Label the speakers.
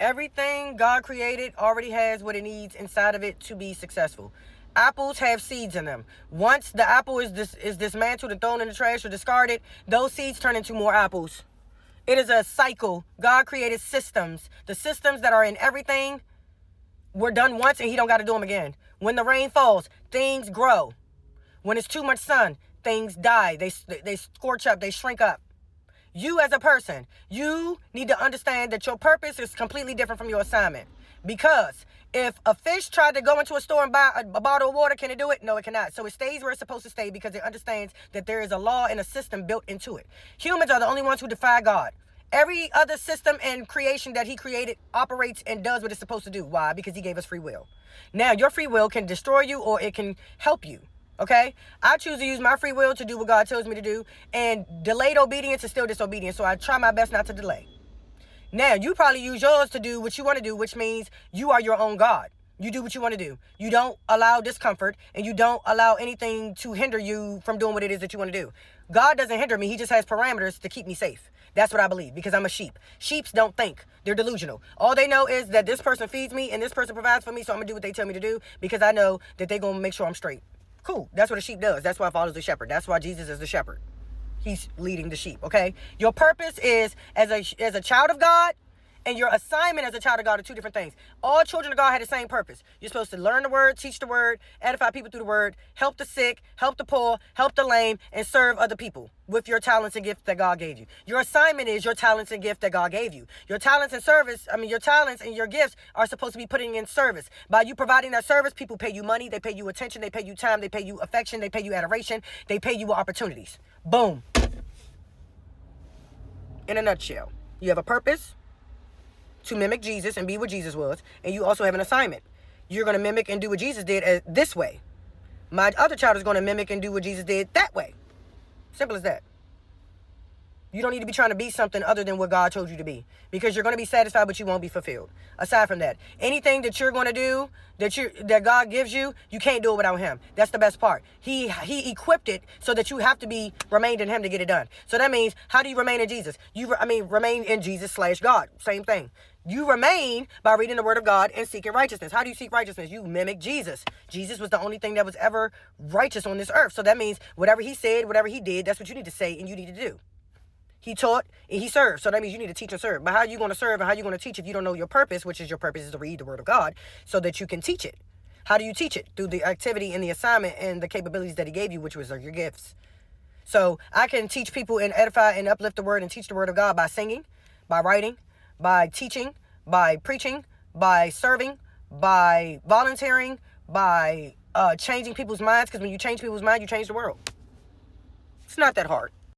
Speaker 1: Everything God created already has what it needs inside of it to be successful. Apples have seeds in them. Once the apple is dismantled and thrown in the trash or discarded, those seeds turn into more apples. It is a cycle. God created systems. The systems that are in everything were done once and he don't got to do them again. When the rain falls, things grow. When it's too much sun, things die. They scorch up. They shrink up. You as a person, you need to understand that your purpose is completely different from your assignment. Because if a fish tried to go into a store and buy a bottle of water, can it do it? No, it cannot. So it stays where it's supposed to stay because it understands that there is a law and a system built into it. Humans are the only ones who defy God. Every other system and creation that he created operates and does what it's supposed to do. Why? Because he gave us free will. Now, your free will can destroy you or it can help you. Okay, I choose to use my free will to do what God tells me to do, and delayed obedience is still disobedience, so I try my best not to delay. Now, you probably use yours to do what you want to do, which means you are your own God. You do what you want to do. You don't allow discomfort, and you don't allow anything to hinder you from doing what it is that you want to do. God doesn't hinder me. He just has parameters to keep me safe. That's what I believe, because I'm a sheep. Sheeps don't think. They're delusional. All they know is that this person feeds me and this person provides for me, so I'm going to do what they tell me to do because I know that they're going to make sure I'm straight. Cool. That's what a sheep does. That's why it follows the shepherd. That's why Jesus is the shepherd. He's leading the sheep, okay? Your purpose is as a child of God, and your assignment as a child of God are two different things. All children of God had the same purpose. You're supposed to learn the word, teach the word, edify people through the word, help the sick, help the poor, help the lame, and serve other people with your talents and gifts that God gave you. Your assignment is your talents and gifts that God gave you. Your talents and your talents and your gifts are supposed to be putting in service. By you providing that service, people pay you money, they pay you attention, they pay you time, they pay you affection, they pay you adoration, they pay you opportunities. Boom. In a nutshell, you have a purpose to mimic Jesus and be what Jesus was, and you also have an assignment. You're going to mimic and do what Jesus did this way. My other child is going to mimic and do what Jesus did that way. Simple as that. You don't need to be trying to be something other than what God told you to be, because you're going to be satisfied, but you won't be fulfilled. Aside from that, anything that you're going to do that God gives you, you can't do it without him. That's the best part. He equipped it so that you have to be remained in him to get it done. So that means, how do you remain in Jesus? Remain in Jesus/God. Same thing. You remain by reading the word of God and seeking righteousness. How do you seek righteousness? You mimic Jesus. Jesus was the only thing that was ever righteous on this earth. So that means whatever he said, whatever he did, that's what you need to say and you need to do. He taught and he served. So that means you need to teach and serve. But how are you going to serve and how are you going to teach if you don't know your purpose, which is your purpose is to read the word of God so that you can teach it? How do you teach it? Through the activity and the assignment and the capabilities that he gave you, which was your gifts. So I can teach people and edify and uplift the word and teach the word of God by singing, by writing, by teaching, by preaching, by serving, by volunteering, by changing people's minds. Because when you change people's minds, you change the world. It's not that hard.